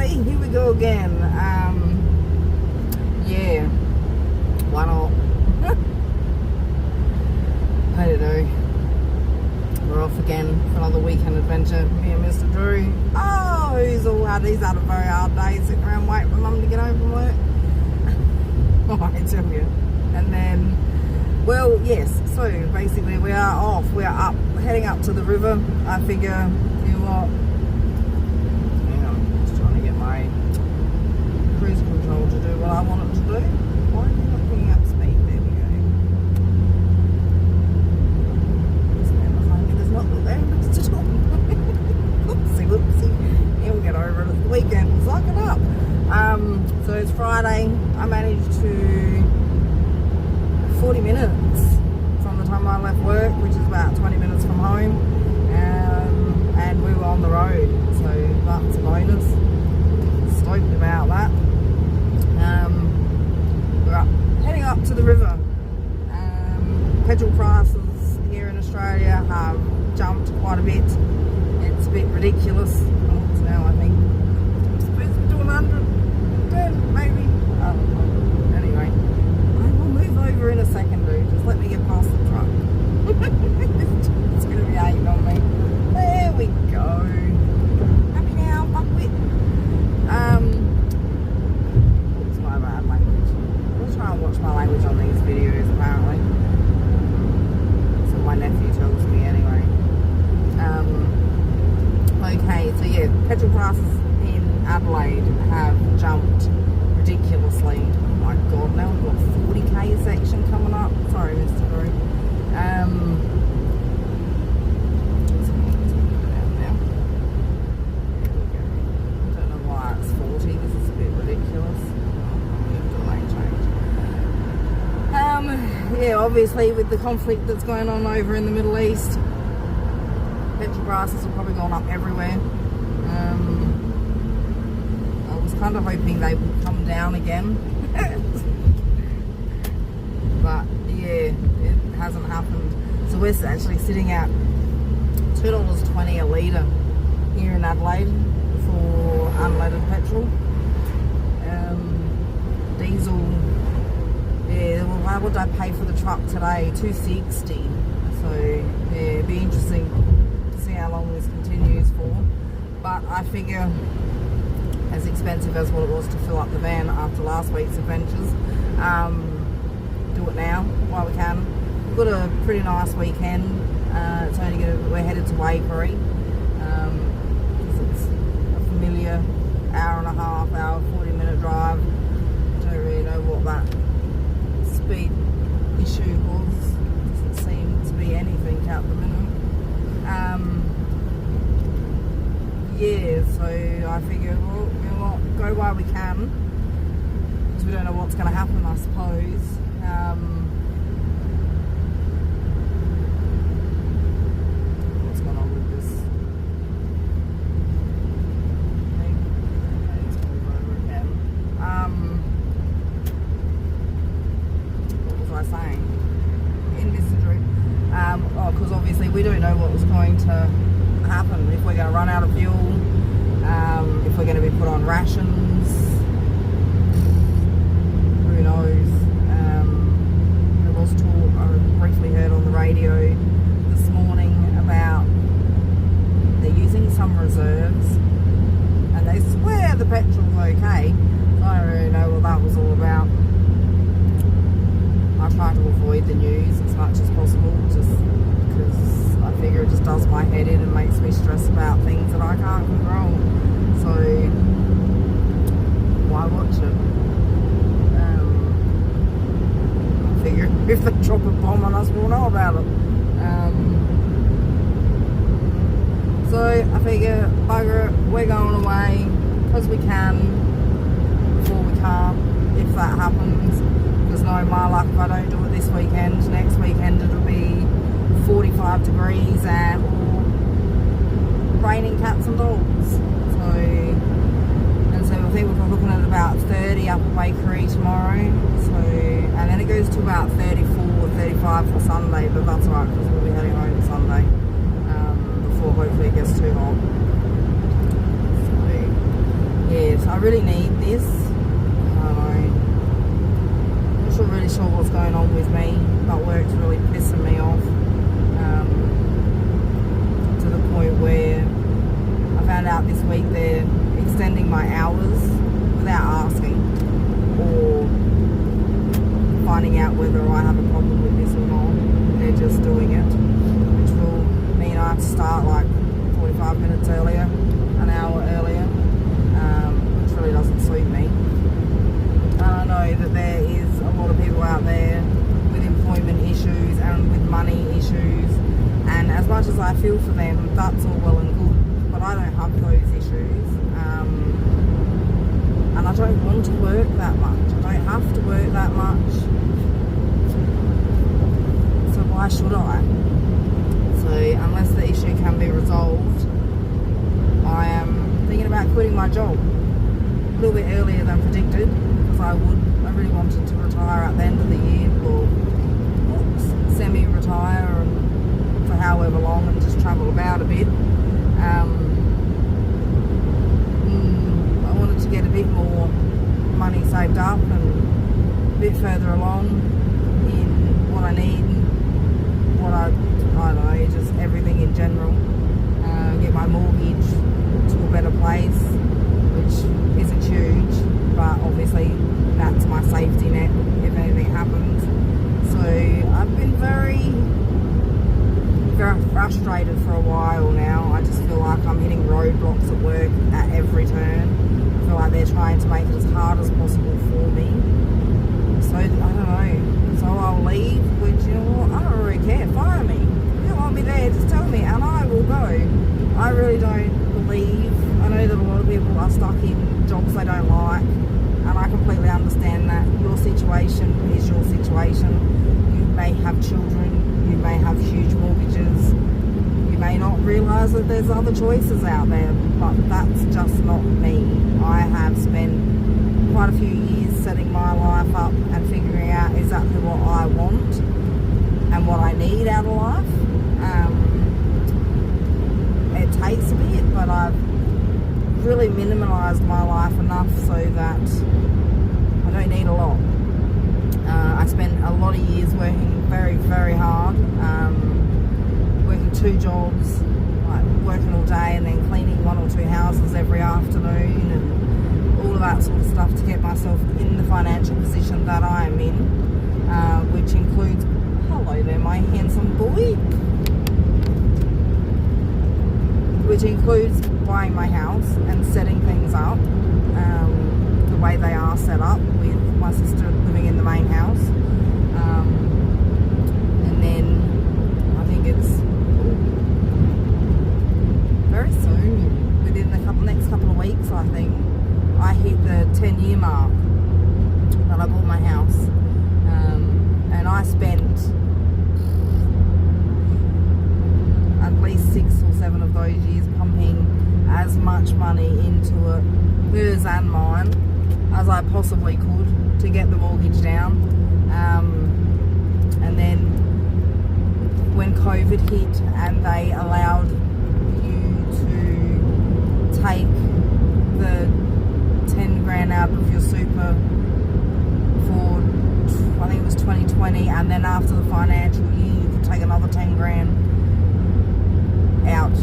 here we go again. Yeah, why not? I don't know. We're off again for another weekend adventure. Me and Mr. Drew. Oh, he's had a very hard day sitting around waiting for Mum to get home from work. Oh, I tell you. And then, well, yes. So basically, we are off. We are heading up to the river. I figure, you know what? My cruise control to do what I want it to do. Why are you not picking up speed? There we go. This man behind me does not look there at all. Whoopsie, whoopsie. He'll get over it. It's the weekend. Suck it up. So it's Friday. I managed to 40 minutes from the time I left work, which is about 20 minutes from home, and we were on the road. So that's a bonus. Stoked about that. We're heading up to the river. Petrol prices here in Australia have jumped quite a bit. It's a bit ridiculous. Oh, it's now, I think, I'm supposed to be doing 110 maybe. I don't know. Anyway, I will move over in a second, dude. Just let me get past the truck. It's going to be hating on me. There we go. Happy now, fuckwit. It's my bad language. I'll try and watch my language on these videos, apparently. So my nephew tells me anyway. Okay, so yeah, petrol prices in Adelaide have jumped ridiculously. Oh my god, now we've got 40k section coming up. Sorry, Mr. Drew. Yeah, obviously with the conflict that's going on over in the Middle East, petrol prices have probably gone up everywhere. I was kind of hoping they would come down again. But yeah, it hasn't happened. So we're actually sitting at $2.20 a litre here in Adelaide for unleaded petrol. Diesel, yeah, well, why would I pay for the truck today? $2.60. So yeah, it'd be interesting to see how long this continues for. But I figure, as expensive as what it was to fill up the van after last week's adventures, do it now while we can. We've got a pretty nice weekend. We're headed to Waverley. Because it's a familiar hour and a half, 40-minute drive. Don't really know what that speed issue was. Doesn't seem to be anything at the minute. Yeah, so I figure, well, we'll go while we can, because we don't know what's going to happen, I suppose. What's going on with this thing? Okay, let's move over again. What was I saying? In this dream. Because obviously we don't know what was going to happen, if we're going to run out of fuel, if we're going to be put on rations, who knows. There was talk, I briefly heard on the radio this morning about they're using some reserves and they swear the petrol's okay. So I don't really know what that was all about. I try to avoid the news as much as possible, just because I figure it just does my head in and makes me stress about things that I can't control. So why watch it? I figure if they drop a bomb on us, we'll know about it. So I figure, bugger it, we're going away because we can before we can't, if that happens. Because no, my luck, if I don't do it this weekend, next weekend it'll be 45 degrees and raining cats and dogs. So I think we're looking at about 30 up at Bakery tomorrow. So, and then it goes to about 34, 35 for Sunday, but that's alright because we'll be heading home Sunday before hopefully it gets too hot. So yes, I really need this. I'm not really sure what's going on with me, but work's really pissing me off, to the point where I found out this week they're extending my hours without asking or finding out whether I have a problem with this or not. They're just doing it, which will mean I have to start like 45 minutes earlier, an hour earlier, which really doesn't suit me. I know that there is a lot of people out there with employment issues and with money issues, and as much as I feel for them, that's all well and good, but I don't have those issues, and I don't want to work that much. I don't have to work that much, so why should I? So unless the issue can be resolved, I am thinking about quitting my job a little bit earlier than predicted, because I really wanted to retire at the end of the year, or semi-retire for however long and just travel about a bit. I wanted to get a bit more money saved up and a bit further along in what I need, what I don't know, just everything in general. Get my mortgage to a better place, which isn't huge, but obviously that's my safety net if anything happens. So I've been very frustrated for a while now. I just feel like I'm hitting roadblocks at work at every turn. I feel like they're trying to make it as hard as possible for me. So I don't know. So I'll leave, which, you know what, I don't really care. Fire me. If you want me there, just tell me and I will go. I really don't believe, I know that a lot of people are stuck in jobs they don't like, and I completely understand that. Your situation is your situation. You may have children, you may have huge mortgages, you may not realise that there's other choices out there, but that's just not me. I have spent quite a few years setting my life up and figuring out exactly what I want and what I need out of life. It takes a bit, but I've really minimalised my life enough so that I don't need a lot. I spent a lot of years working very, very hard, working 2 jobs, like working all day and then cleaning 1 or 2 houses every afternoon and all of that sort of stuff to get myself in the financial position that I am in, which includes, hello there my handsome boy, which includes buying my house and setting things up the way they are set up, with my sister living in the main house. And then I think it's very soon, within the next couple of weeks, I think, I hit the 10-year mark that I bought my house. And I spent at least 6 or 7 of those years pumping as much money into it, hers and mine, as I possibly could to get the mortgage down. And then when COVID hit and they allowed you to take the 10 grand out of your super for, I think it was 2020, and then after the financial year you could take another 10 grand out.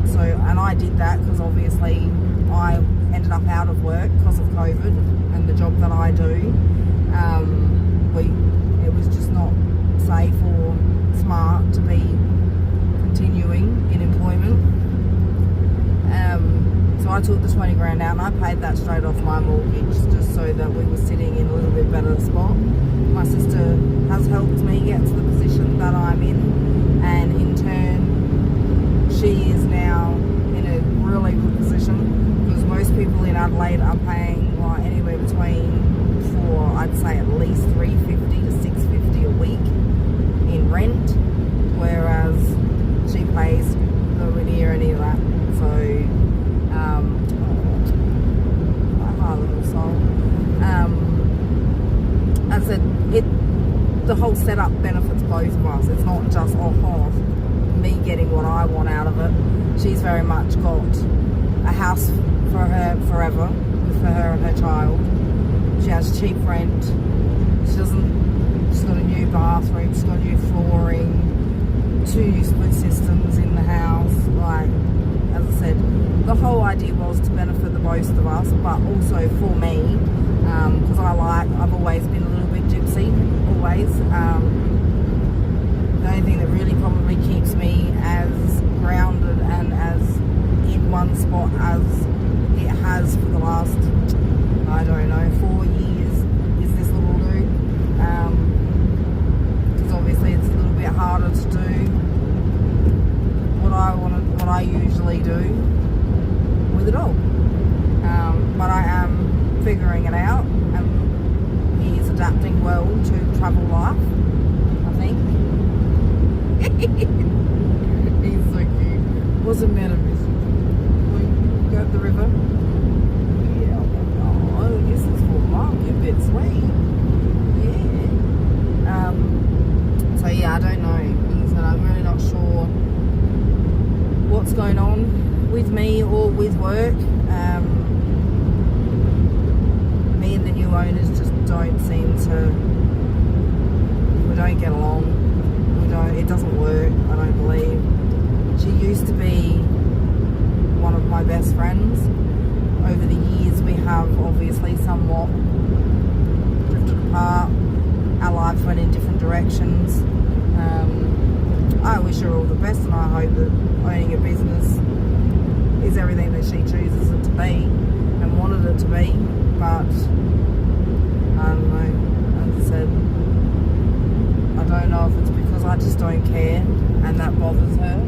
So, and I did that because obviously I ended up out of work because of COVID and the job that I do. It was just not safe or smart to be continuing in employment. So I took the 20 grand out and I paid that straight off my mortgage, just so that we were sitting in a little bit better spot. My sister has helped me get to the position that I'm in, and in turn she is now in a really good position, because most people in Adelaide are paying like anywhere between, for I'd say at least $350 to $650 a week in rent, whereas she pays nowhere near any of that. So my little soul. As I said, the whole setup benefits both of us. It's not just me getting what I want out of it. She's very much got a house for her forever, for her and her child. She has cheap rent. She's got a new bathroom, she's got new flooring, 2 new split systems in the house. Like, as I said, the whole idea was to benefit the both of us, but also for me, because I've always been a little bit gypsy, always. The only thing that really probably keeps me as grounded and as in one spot as it has for the last, I don't know, 4 years is this little dude. Because obviously it's a little bit harder to do what I usually do with a dog. But I am figuring it out, and he is adapting well to travel life, I think. He's so cute. What's the matter, miss? We go up the river? Yeah. Oh, this is for Mom. You're a bit sweet. Yeah. So yeah, I don't know. Like I said, I'm really not sure what's going on with me or with work. Me and the new owners just don't seem to. We don't get along. It doesn't work, I don't believe. She used to be one of my best friends. Over the years we have obviously somewhat drifted apart. Our lives went in different directions. I wish her all the best, and I hope that owning a business is everything that she chooses it to be and wanted it to be. But I don't know, as I said, I don't know if it's because I just don't care and that bothers her.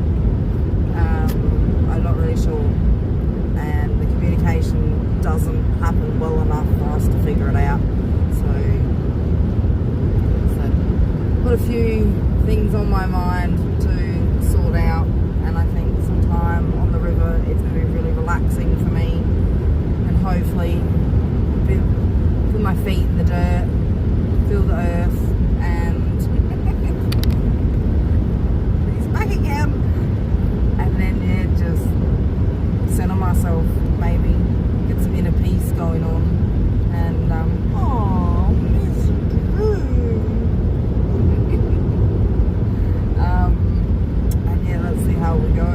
I'm not really sure. And the communication doesn't happen well enough for us to figure it out. So, I've got a few things on my mind to sort out, and I think some time on the river it's going to be really relaxing for me, and hopefully put my feet in the dirt, feel the earth, and back again, and then just center myself, maybe get some inner peace going on, and miss Drew. And yeah, let's see how we go.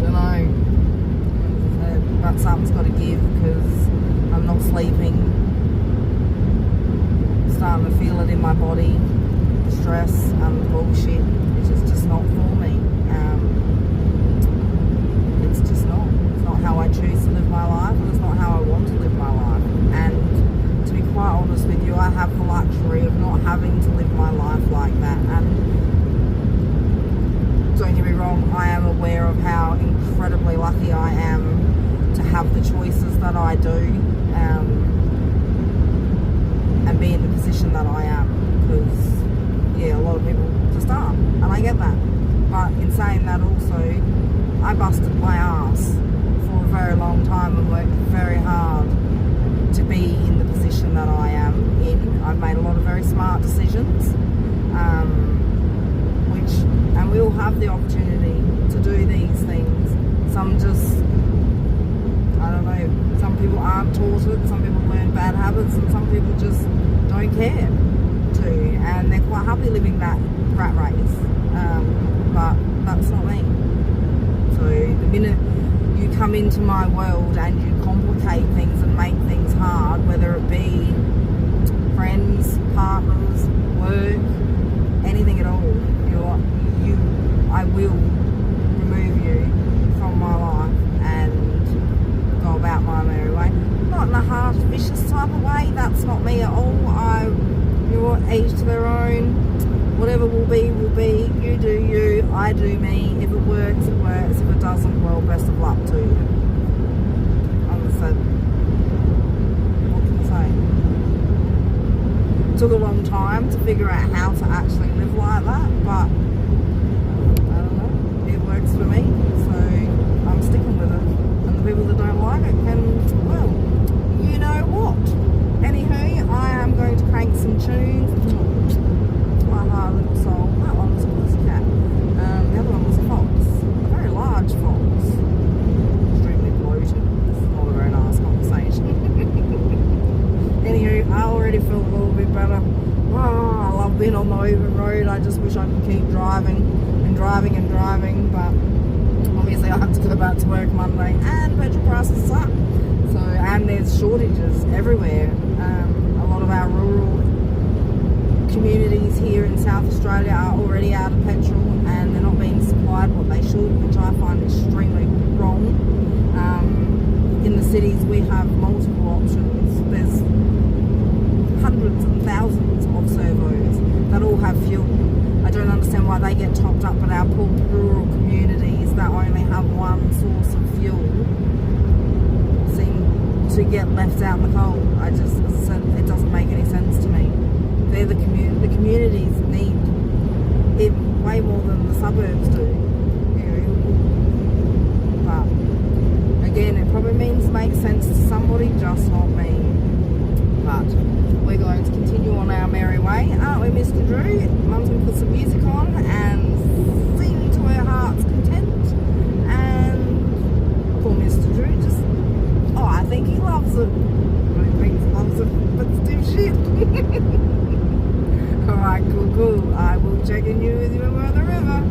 Don't know, but something's got to give, because I'm not sleeping, starting to feel it in my body. Stress and bullshit, which is just not for me. It's just not. It's not how I choose to live my life, and it's not how I want to live my life. And to be quite honest with you, I have the luxury of not having to live my life like that. And don't get me wrong, I am aware of how incredibly lucky I am to have the choices that I do, and be in the position that I am, because yeah, a lot of people just aren't, and I get that. But in saying that also, I busted my ass for a very long time and worked very hard to be in the position that I am in. I've made a lot of very smart decisions, and we all have the opportunity to do these things. Some just, I don't know, some people aren't taught it, some people learn bad habits, and some people just don't care. And they're quite happy living that rat race, but that's not me. So the minute you come into my world and you complicate things and make things hard, whether it be friends, partners, work, anything at all, I will remove you from my life and go about my merry way. Not in a harsh, vicious type of way. That's not me at all. You know what, each to their own. Whatever will be, will be. You do you, I do me. If it works, it works. If it doesn't, well, best of luck to you. Understood. What can I say? It took a long time to figure out how to actually live like that, but I don't know, it works for me, so I'm sticking with it. And the people that don't like it can, well, you know what? Anywho, I am going to crank some tunes. My heart little soul. That one was a pussycat. The other one was a fox. A very large fox. Extremely bloated. This is not a very nice back to work Monday, and petrol prices suck. So, and there's shortages everywhere. A lot of our rural communities here in South Australia are already out of petrol, and they're not being supplied what they should, which I find extremely wrong. In the cities, we have multiple options. There's hundreds and thousands of servos that all have fuel. I don't understand why they get topped up, but our poor rural communities that only have one source of fuel seem to get left out in the cold. As I said, it doesn't make any sense to me. They're the communities need it way more than the suburbs do. But again, it probably means makes sense to somebody, just not me. But we're going to continue on our merry way, aren't we, Mr. Drew? Mum's going to put some music on and sing to her heart's content. And poor Mr. Drew just, I think he loves it. I think he loves it, but still shit. Alright, cool. I will check in with you when we're on the river.